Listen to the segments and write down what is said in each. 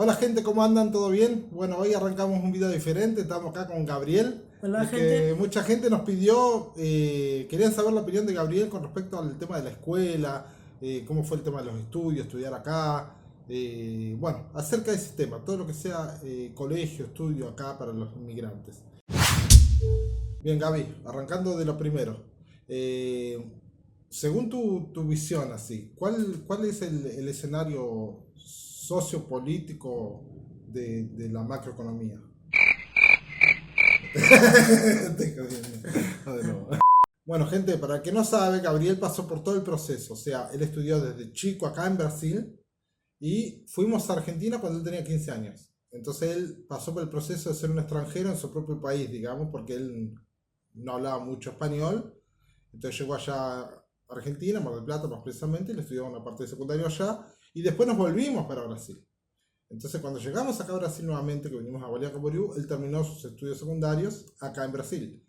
Hola gente, ¿cómo andan? ¿Todo bien? Bueno, hoy arrancamos un video diferente, estamos acá con Gabriel, Hola porque gente. mucha gente nos pidió, querían saber la opinión de Gabriel con respecto al tema de la escuela, cómo fue el tema de los estudios, estudiar acá, bueno, acerca de ese tema, todo lo que sea colegio, estudio acá para los inmigrantes. Bien, Gaby, arrancando de lo primero. eh, Según tu visión, así, ¿cuál es el escenario sociopolítico de la macroeconomía? Te jodiendo. No, de nuevo. Bueno, gente, para el que no sabe, Gabriel pasó por todo el proceso. O sea, él estudió desde chico acá en Brasil y fuimos a Argentina cuando él tenía 15 años. Entonces él pasó por el proceso de ser un extranjero en su propio país, digamos, porque él no hablaba mucho español. Entonces llegó allá a Argentina, Mar del Plata más precisamente, y le estudió una parte de secundario allá. Y después nos volvimos para Brasil. Entonces cuando llegamos acá a Brasil nuevamente, que venimos a Bahía Camboriú, él terminó sus estudios secundarios acá en Brasil.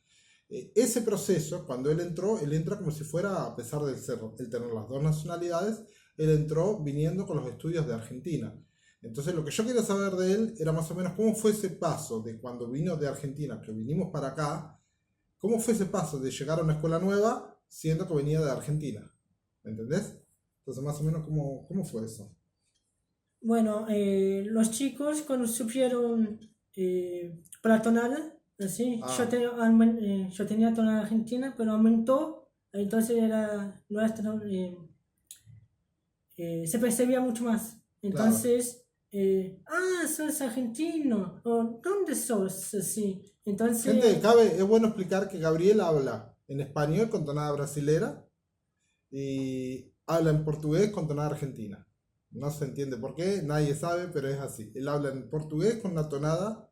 Ese proceso, cuando él entra como si fuera, a pesar de ser, el tener las dos nacionalidades, él entró viniendo con los estudios de Argentina. Entonces lo que yo quería saber de él era más o menos cómo fue ese paso de cuando vino de Argentina, que vinimos para acá, cómo fue ese paso de llegar a una escuela nueva siendo que venía de Argentina. ¿Me entendés? Entonces más o menos cómo fue eso. Bueno, los chicos cuando supieron para tonada, así, Ah, yo tenía tonada argentina, pero aumentó, entonces era nuestro, se percibía mucho más. claro. Entonces, sos argentino, o ¿dónde sos? Así. Gente, Entonces, es bueno explicar que Gabriel habla en español con tonada brasilera y habla en portugués con tonada argentina. No se entiende por qué, nadie sabe, pero es así. Él habla en portugués con una tonada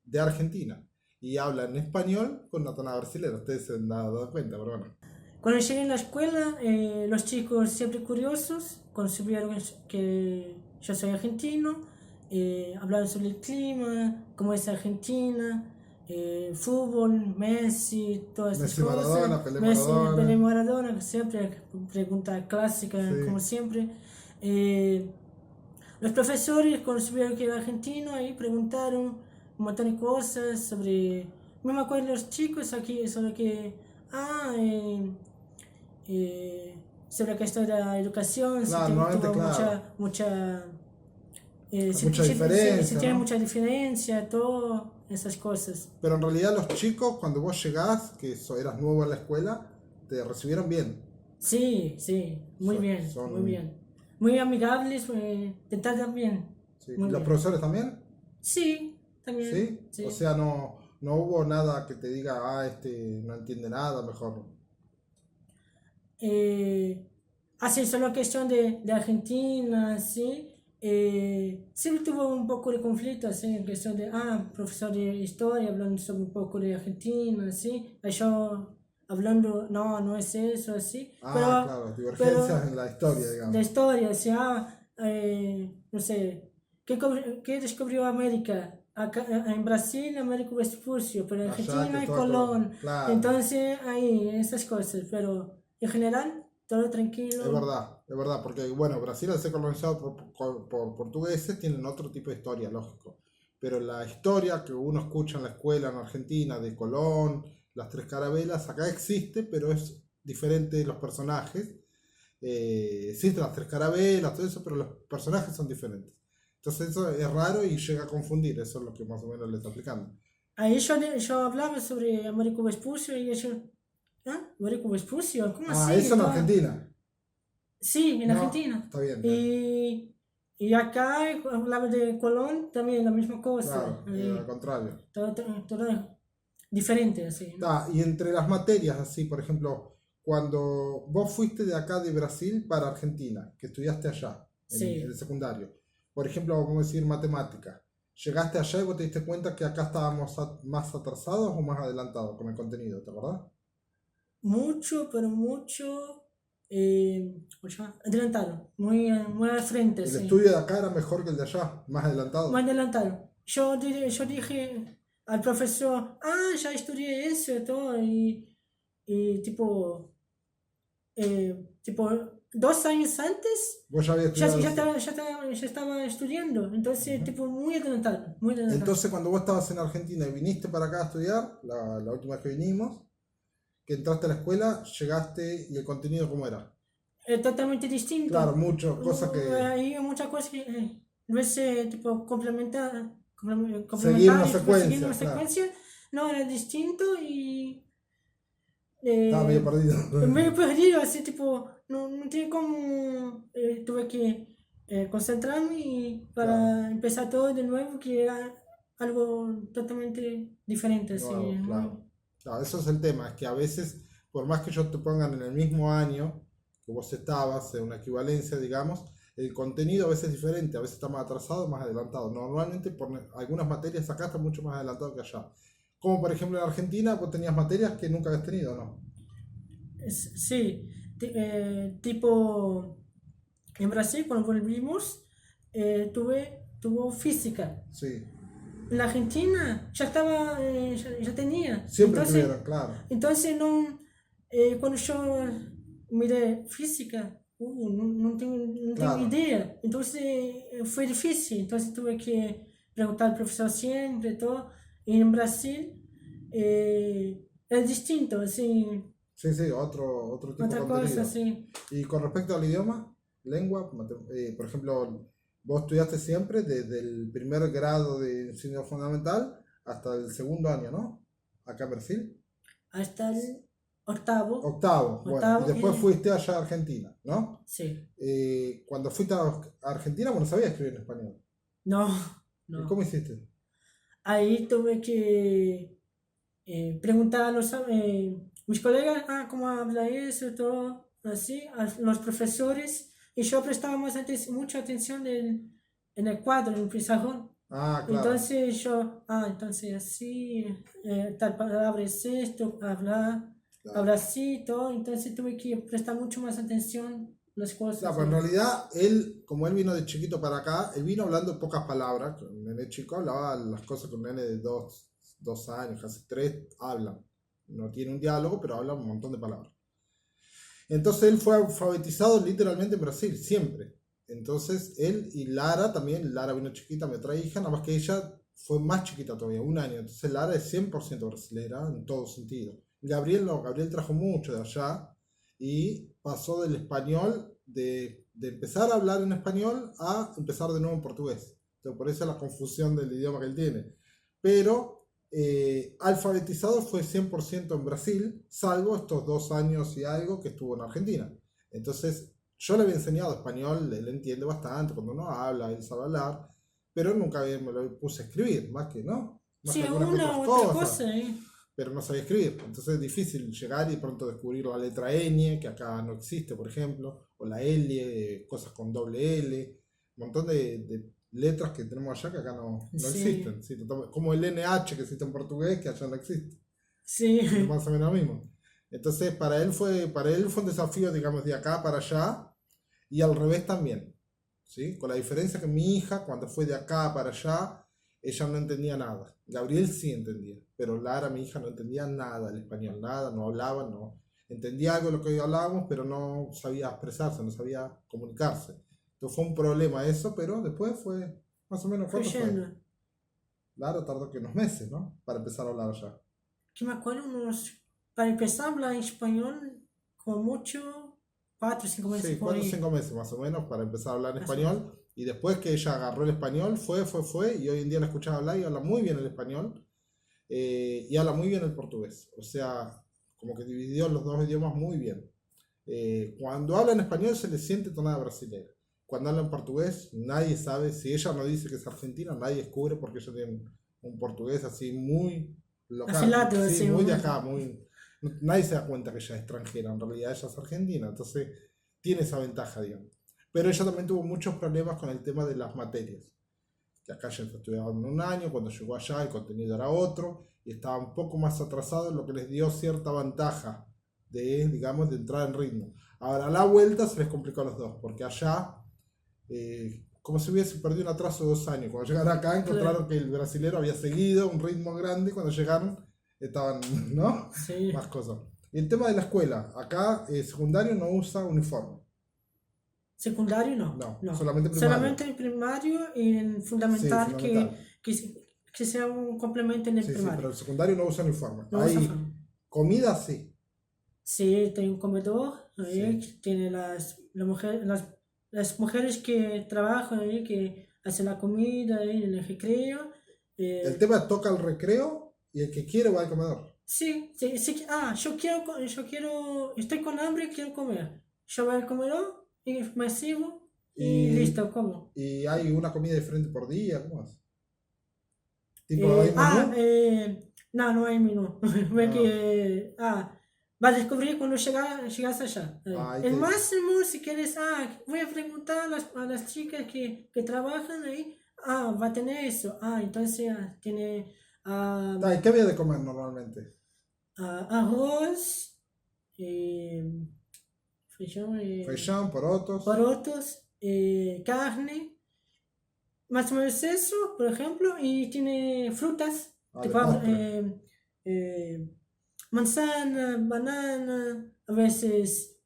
de Argentina y habla en español con una tonada brasilera. Ustedes se han dado cuenta, pero bueno. cuando llegué a la escuela, los chicos siempre curiosos, cuando supieron que yo soy argentino, hablaron sobre el clima, cómo es Argentina, fútbol, Messi, todas esas Messi cosas. Maradona, Pelé Messi, Maradona. Pelé Maradona, que siempre, pregunta clásica, como Sí. siempre. Eh, los profesores, cuando supieron que era argentino, ahí preguntaron un montón de cosas sobre. No me acuerdo los chicos aquí, sobre que. Ah, sobre que esto de la educación, si Claro, normalmente, tuvo claro. mucha. Hay mucha Si diferencia, tiene ¿no? mucha diferencia, todas esas cosas. Pero en realidad los chicos, cuando vos llegás, que eras nuevo en la escuela, te recibieron bien. Sí, sí, muy bien, muy Son, bien. Muy amigables, te tratan bien, sí. muy ¿Y los bien. profesores también? Sí, también, ¿Sí? O sí. sea, no hubo nada que te diga, este no entiende nada, mejor. eh, Así solo cuestión de Argentina, ¿sí? Siempre tuvo un poco de conflicto, así, en cuestión de, profesor de historia hablando sobre un poco de Argentina, ¿sí? Yo hablando, no, no es eso, así, Ah, claro, divergencias pero en la historia, la digamos. historia, ¿sí? No sé, ¿qué descubrió América? Acá, en Brasil, Américo Vespucio, pero en Allá Argentina, Cristóbal Colón. Colón. Claro, Entonces, ahí, esas cosas, pero en general, todo tranquilo. es verdad, porque bueno, Brasil al ser colonizado por portugueses tienen otro tipo de historia, lógico. Pero la historia que uno escucha en la escuela en Argentina de Colón, las tres carabelas, acá existe, pero es diferente de los personajes. Existen las tres carabelas, todo eso, pero los personajes son diferentes. Entonces eso es raro y llega a confundir, eso es lo que más o menos le está aplicando. Ahí yo hablaba sobre Américo Vespucio y ellos, Américo Vespucio, ¿cómo Ah, así? eso en Todo. Argentina. Sí, en No, Argentina. está bien, está bien. Y acá hablaba de Colón, también la misma cosa. Claro, al contrario. Todo diferente, así, ¿no? Y entre las materias, así, por ejemplo, cuando vos fuiste de acá de Brasil para Argentina, que estudiaste allá, en el Sí. secundario, por ejemplo, vamos a decir matemática, llegaste allá y vos te diste cuenta que acá estábamos más atrasados o más adelantados con el contenido, ¿te acordás? Mucho, pero mucho. ¿Cómo se llama? Adelantado. Muy al frente, El sí. estudio de acá era mejor que el de allá, más Muy adelantado. adelantado. Yo dije al profesor, ya estudié eso y todo, y tipo, tipo, 2 años antes Vos ya habías ya, estudiado. ya estaba estudiando, entonces tipo muy adelantado, muy adelantado. Entonces, cuando vos estabas en Argentina y viniste para acá a estudiar, la última vez que vinimos, que entraste a la escuela, llegaste y el contenido, ¿cómo era? Totalmente distinto. Claro, mucho, cosas que Hay muchas cosas que no es tipo seguir una seguir secuencia, una claro. secuencia, no, era distinto y Estaba medio perdido. medio perdido, así tipo, no tenía como, tuve que concentrarme y para Claro, empezar todo de nuevo, que era algo totalmente diferente, así, nuevo, muy, claro. Claro, eso es el tema, es que a veces, por más que ellos te pongan en el mismo año que vos estabas, en una equivalencia, digamos, el contenido a veces es diferente, a veces está más atrasado, más adelantado. Normalmente por algunas materias acá está mucho más adelantado que allá. Como por ejemplo en Argentina, vos tenías materias que nunca habías tenido, ¿no? sí, tipo, en Brasil cuando volvimos, tuvo física. Sí, En la Argentina ya estaba, ya tenía. siempre tuvieron, claro, Entonces no, cuando yo miré física, no tengo claro. idea. Entonces fue difícil. Entonces tuve que preguntar al profesor siempre, todo. Y en Brasil es distinto, así, Sí, sí, otro tipo de otra cosa, contenido. sí. Y con respecto al idioma, lengua, por ejemplo, vos estudiaste siempre desde el primer grado de enseñanza fundamental hasta el segundo año, ¿no? Acá en Brasil. Hasta el octavo. Octavo, bueno, y Octavo, después fuiste allá a Argentina, ¿no? sí. Cuando fuiste a Argentina, bueno, sabías escribir en español. No, ¿Y no. cómo hiciste? Ahí tuve que preguntar a mis colegas, cómo habla eso, todo así, a los profesores, y yo prestaba mucha atención en el cuadro, en el pizarrón. Ah, claro, Entonces yo, entonces así, tal palabra es esto, habla claro. así, todo, entonces tuve que prestar mucho más atención a las Claro, cosas. pero en realidad él, como él vino de chiquito para acá, él vino hablando pocas palabras. Un nene chico hablaba las cosas que un nene de 2 años, casi 3, hablan. No tiene un diálogo, pero habla un montón de palabras. Entonces él fue alfabetizado literalmente en Brasil, siempre. Entonces él y Lara también, Lara vino chiquita, mi otra hija, nada más que ella fue más chiquita todavía, 1 año. Entonces Lara es 100% brasilera en todo sentido. Gabriel no, Gabriel trajo mucho de allá y pasó del español, de empezar a hablar en español a empezar de nuevo en portugués. Entonces por eso la confusión del idioma que él tiene. Pero alfabetizado fue 100% en Brasil, salvo estos 2 años y algo que estuvo en Argentina. Entonces, yo le había enseñado español, él entiende bastante, cuando uno habla, él sabe hablar, pero nunca me lo puse a escribir, más Sí, que algunas una otras u otra cosas, cosa, pero no sabía escribir. Entonces es difícil llegar y pronto descubrir la letra ñ, que acá no existe, por ejemplo, o la L, cosas con doble L, un montón de letras que tenemos allá que acá no sí, existen. ¿Sí? Como el NH que existe en portugués, que allá no existe. sí, Es más o menos lo mismo. Entonces, para él fue un desafío, digamos, de acá para allá, y al revés también. ¿Sí? Con la diferencia que mi hija, cuando fue de acá para allá, ella no entendía nada. Gabriel sí entendía, pero Lara, mi hija, no entendía nada el español, nada, no hablaba, no. Entendía algo de lo que hablábamos, pero no sabía expresarse, no sabía comunicarse. Entonces fue un problema eso, pero después fue más o menos, fue ¿cuánto fue? yendo. Lara tardó que unos meses, ¿no? Para empezar a hablar allá. Que me acuerdo para empezar a hablar en español, como mucho, 4 o 5 meses Sí, por 4 o 5 ahí, meses más o menos para empezar a hablar en más o menos. español. Y después que ella agarró el español, fue, y hoy en día la escuchaba hablar y habla muy bien el español y habla muy bien el portugués. O sea, como que dividió los dos idiomas muy bien. Cuando habla en español se le siente tonada brasileña. Cuando habla en portugués, nadie sabe, si ella no dice que es argentina, nadie descubre porque ella tiene un portugués así muy local, Afilado, sí, así, muy de acá, nadie se da cuenta que ella es extranjera, en realidad ella es argentina, entonces tiene esa ventaja, digamos. Pero ella también tuvo muchos problemas con el tema de las materias, que acá ya estudiaban 1 año, cuando llegó allá el contenido era otro, y estaba un poco más atrasado, lo que les dio cierta ventaja digamos, de entrar en ritmo. Ahora a la vuelta se les complicó a los dos, porque allá, como si hubiese perdido un atraso de 2 años. Cuando llegaron acá claro, encontraron que el brasilero había seguido un ritmo grande, y cuando llegaron estaban, ¿no? sí, Más cosas. Y el tema de la escuela, acá secundario no usa uniforme. Secundario no. No, solamente primario. Solamente en primario y en fundamental, Sí, fundamental. que sea un complemento en el Sí, primario. pero el secundario no usa uniforme. No Hay usa forma. comida, sí. Sí, tiene un comedor, ahí, Sí. tiene las mujeres que trabajan ahí, que hacen la comida ahí en el recreo. El eh, tema toca el recreo y el que quiere va al comedor. sí, sí, sí, yo quiero, estoy con hambre, quiero comer. Yo voy al comedor y me sirvo y Y, listo, como. y hay una comida diferente por día, ¿cómo es? Tipo, ¿hay menú? No, no hay menú. Ve Ah, que, vas a descubrir cuando llegas allá. ahí El te dice. máximo, si quieres, voy a preguntar a las chicas que trabajan ahí, va a tener eso. Entonces tiene ah, ¿Y qué había de comer normalmente? arroz, eh, frijol, Feijão, porotos. porotos, carne. Más o menos eso, por ejemplo, y tiene frutas, De tipo postre. eh, manzana, banana, a veces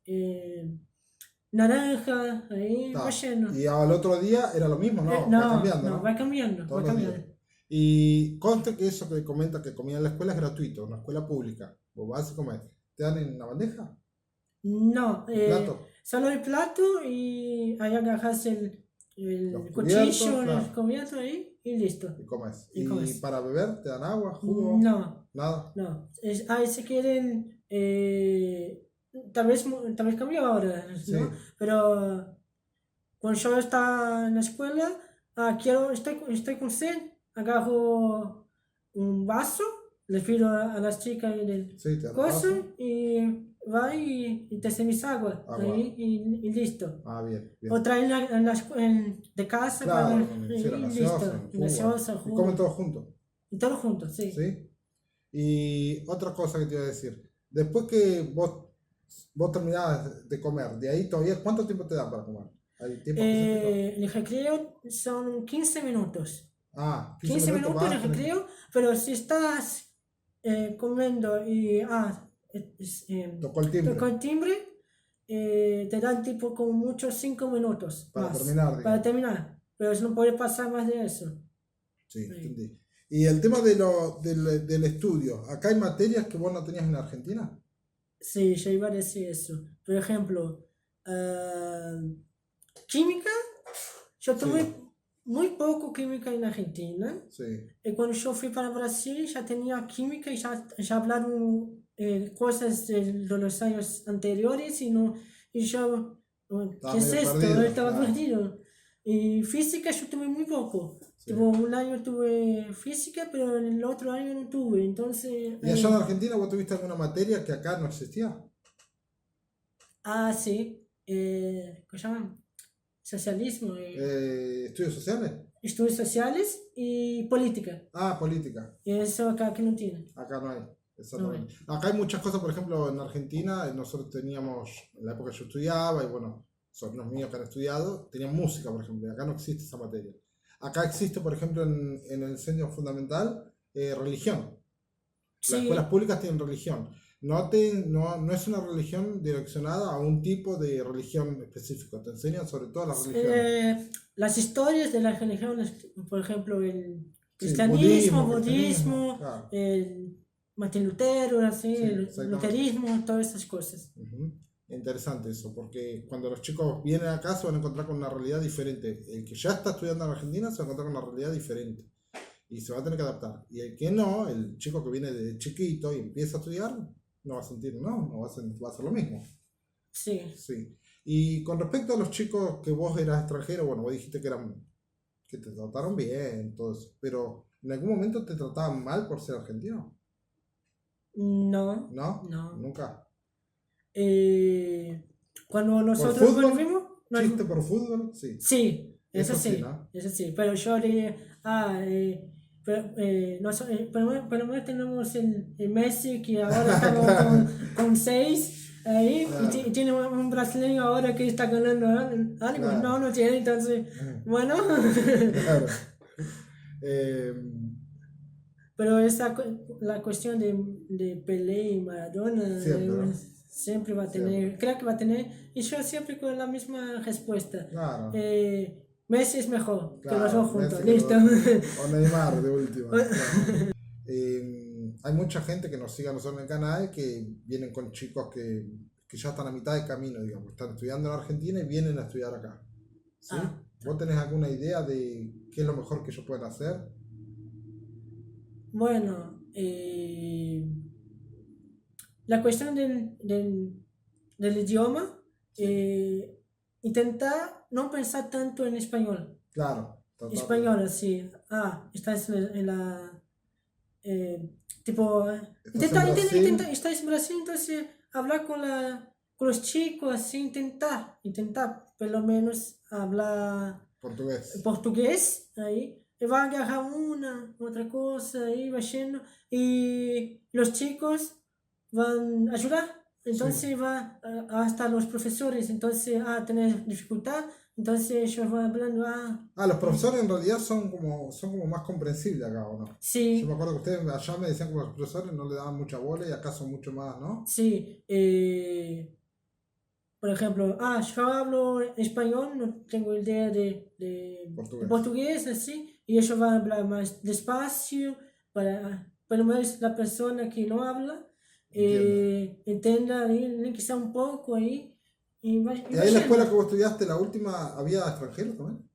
naranja, ahí va Está. lleno. Y al otro día era lo mismo, ¿no? Va No, cambiando, no, va ¿no? cambiando, Todos va los días. cambiando. Y conste que eso que comenta que comía en la escuela es gratuito, una escuela pública. Vos vas a comer. ¿Te dan en la bandeja? No, ¿El plato? solo el plato y ahí agarras Los el cubiertos, cuchillo, el claro. cubierto ahí y listo. Y comes. Y ¿Y comes. para beber te dan agua, jugo? No, Nada. no. Ahí se quieren, tal vez cambió ahora, Sí. ¿no? Pero cuando yo estaba en la escuela, estoy con sed, agarro un vaso, le pido a las chicas del Sí, te dan un coso vaso. y va y te servís agua Agua. ahí y listo. Bien, O bien. traen de casa Claro, sí, la y gaseosa, listo. el jugo. Gaseosa, Y jugo. comen todos juntos. Y todo junto, sí. ¿Sí? Y otra cosa que te iba a decir. Después que vos terminabas de comer, de ahí todavía, ¿cuánto tiempo te dan para comer? ¿Hay tiempo específico? El recreo son 15 minutos. 15 15 minutos minutos de más. recreo, pero si estás comiendo y Tocó el tocó timbre el timbre, te dan tipo como mucho 5 minutos para más terminar, para digamos. terminar. Pero no puede pasar más de eso. Sí, Sí. entendí. Y el tema del estudio, ¿acá hay materias que vos no tenías en Argentina? Sí, yo iba a decir eso. Por ejemplo, química, yo tuve Sí, muy poco química en Argentina. sí. Y cuando yo fui para Brasil ya tenía química y ya hablaron cosas de los años anteriores y yo, Estaba ¿qué es medio esto? perdido, Estaba claro. perdido. Y física yo tuve muy poco. Sí. Tipo, un año tuve física, pero en el otro año no tuve. Entonces, ¿Y allá en Argentina vos tuviste alguna materia que acá no existía? sí, ¿cómo se llama? Socialismo, ¿Estudios sociales? estudios sociales y política. Política. Y eso acá que no tiene. Acá no hay. No Exactamente. hay. Acá hay muchas cosas, por ejemplo, en Argentina, nosotros teníamos, en la época que yo estudiaba, y bueno, sobrinos míos que han estudiado, tenían música, por ejemplo, y acá no existe esa materia. Acá existe, por ejemplo, en el enseño fundamental, religión. Las Sí, escuelas públicas tienen religión. No es una religión direccionada a un tipo de religión específico, te enseñan sobre todas las religiones. las historias de las religiones, por ejemplo, el Sí, cristianismo, cristianismo, budismo, claro. el Martín Lutero, así, Sí, el exactamente. luterismo, todas esas cosas. Ujú. Interesante eso, porque cuando los chicos vienen acá se van a encontrar con una realidad diferente. El que ya está estudiando en Argentina se va a encontrar con una realidad diferente y se va a tener que adaptar. Y el que no, el chico que viene de chiquito y empieza a estudiar, no va a sentir, no va a ser lo mismo. Sí. Sí. Y con respecto a los chicos que vos eras extranjero, bueno, vos dijiste que te trataron bien, todo eso, pero ¿en algún momento te trataban mal por ser argentino? No, ¿No? no. Nunca. Cuando ¿Por nosotros fútbol? volvimos, ¿Chiste por fútbol? Sí. sí, Eso sí, ¿no? eso sí, pero yo le por lo menos tenemos el Messi que ahora estamos con 6 ahí Claro, y tiene un brasileño ahora que está ganando algo, claro. no tiene, entonces, bueno, Claro. Eh, pero la cuestión de Pelé y Maradona, siempre, ¿no? Siempre va a tener, creo que va a tener, y yo siempre con la misma respuesta. Claro, Messi es mejor, que los claro, dos juntos, Messi que listo. o Neymar de última. Claro. Hay mucha gente que nos sigue a nosotros en el canal que vienen con chicos que ya están a mitad de camino, digamos, están estudiando en Argentina y vienen a estudiar acá. ¿Sí? Ah, ¿Vos tenés alguna idea de qué es lo mejor que ellos pueden hacer? bueno, la cuestión del idioma, intentar no pensar tanto en español. Claro, tratar de... Español, así. Ah, estás en la tipo, Estás en Brasil, estás en Brasil, entonces hablar con los chicos, así, intentar, por lo menos hablar portugués. portugués, ahí, y va a agarrar otra cosa, ahí va yendo, y los chicos van a ayudar, Sí. entonces hasta los profesores, entonces, tener dificultad, entonces ellos van hablando, Los profesores en realidad son como más comprensibles acá, ¿o no? Yo me sí, acuerdo que ustedes allá me decían que los profesores no le daban mucha bola y acá son mucho más, ¿no? sí, por ejemplo, yo hablo español, no tengo idea de Portugués. portugués, así, y ellos van a hablar más despacio, para, por lo menos la persona que no habla, Entiendo. entienda ahí, ni que sea un poco ahí, y ¿Y va ahí en la yendo. escuela que vos estudiaste, la última, había extranjeros también?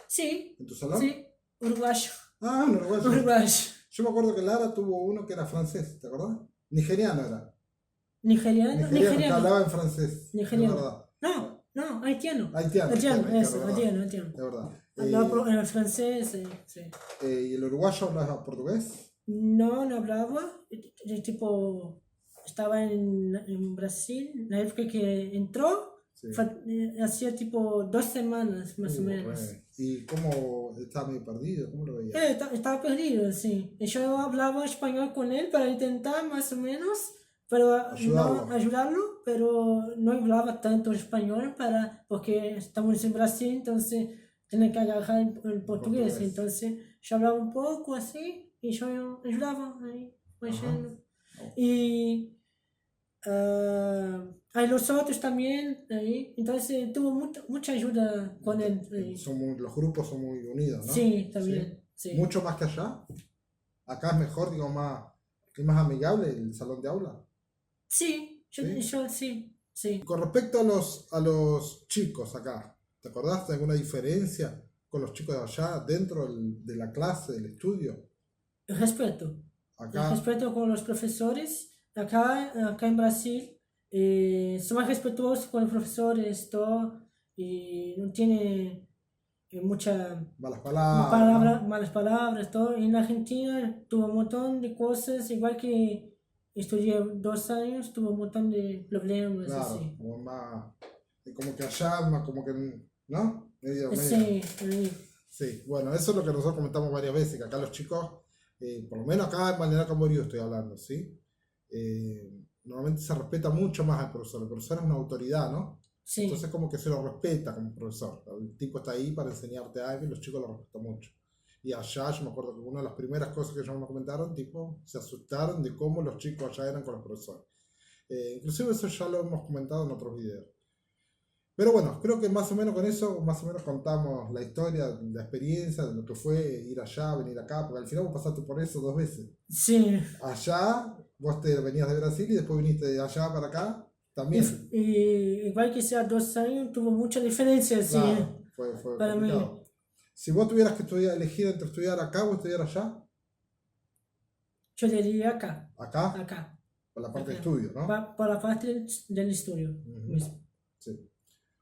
Sí, ¿En tu salón? sí, uruguayo, En Uruguay. uruguayo, Yo me acuerdo que Lara tuvo uno que era francés, ¿te acordás? Nigeriano era. nigeriano, Nigeriano, que nigeriano, hablaba en francés, es nigeriano. verdad. No, haitiano, Haitiano, haitiano, haitiano, haitiano, eso, es verdad. haitiano. Es verdad. Hablaba francés, sí. ¿Y el uruguayo hablaba portugués? No, no hablaba. Tipo, estaba en Brasil, la época que entró, Sí. hacía tipo 2 semanas más o menos. ¿Y cómo estaba medio perdido? ¿Cómo lo veías? Estaba perdido, sí. Y yo hablaba español con él para intentar más o menos, pero no Ayudarlo. ayudarlo, pero no hablaba tanto español porque estamos en Brasil, entonces tenía que agarrar el En portugués. portugués. Entonces yo hablaba un poco así y yo ayudaba ahí, Ajá. yendo. Oh. Y hay los otros también ahí, entonces tuvo mucha ayuda con él. Ahí. Los grupos son muy unidos, ¿no? Sí, Sí. también, sí. Mucho más que allá. Acá es mejor, digo, es más amigable el salón de aula. Sí, ¿Sí? yo sí, sí. Con respecto a los chicos acá, ¿te acordás de alguna diferencia con los chicos de allá dentro de la clase, del estudio? El respeto. El Acá, respeto con los profesores. Acá en Brasil, son más respetuosos con los profesores, todo, y no tiene mucha malas palabras, ¿no? malas palabras, todo. En Argentina tuvo un montón de cosas, igual que estudié 2 años, tuvo un montón de problemas, Claro, así. como que allá, más como que, ¿no? Medio. Sí, Sí, bueno, eso es lo que nosotros comentamos varias veces, que acá los chicos, por lo menos acá en Balneario Camboriú estoy hablando, ¿sí? Normalmente se respeta mucho más al profesor. El profesor es una autoridad, ¿no? sí, Entonces como que se lo respeta como profesor. El tipo está ahí para enseñarte algo y los chicos lo respetan mucho. Y allá yo me acuerdo que una de las primeras cosas que ellos me comentaron, tipo, se asustaron de cómo los chicos allá eran con los profesores. Inclusive eso ya lo hemos comentado en otros videos. Pero bueno, creo que más o menos con eso, más o menos contamos la historia, la experiencia de lo que fue ir allá, venir acá, porque al final vos pasaste por eso 2 veces. sí. Allá, vos te venías de Brasil y después viniste de allá para acá, también. Igual que sea 2 años, tuvo mucha diferencia, sí, Claro, fue para mí. complicado. Si vos tuvieras que estudiar, elegir entre estudiar acá o estudiar allá, Yo diría acá, acá, acá, por la parte de acá. estudio, ¿no? Para la parte del estudio Ujú. mismo. Sí.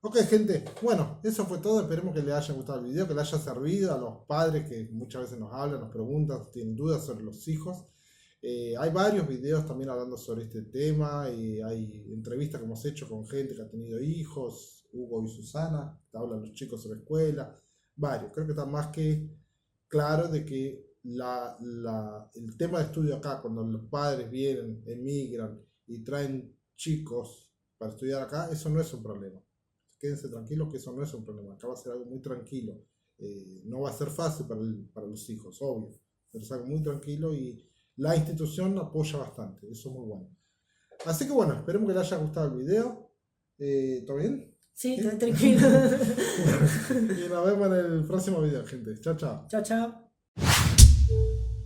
Ok, gente. Bueno, eso fue todo. Esperemos que les haya gustado el video, que les haya servido a los padres que muchas veces nos hablan, nos preguntan, tienen dudas sobre los hijos. Hay varios videos también hablando sobre este tema. Hay entrevistas que hemos hecho con gente que ha tenido hijos, Hugo y Susana, que hablan los chicos sobre escuela. Varios. Creo que está más que claro de que el tema de estudio acá, cuando los padres vienen, emigran y traen chicos para estudiar acá, eso no es un problema. Quédense tranquilos que eso no es un problema. Acá va a ser algo muy tranquilo. No va a ser fácil para los hijos, obvio. Pero es algo muy tranquilo y la institución apoya bastante. Eso es muy bueno. Así que bueno, esperemos que les haya gustado el video. ¿Todo bien? Sí, tranquilo. Y nos vemos en el próximo video, gente. Chao, chao. Chao, chao.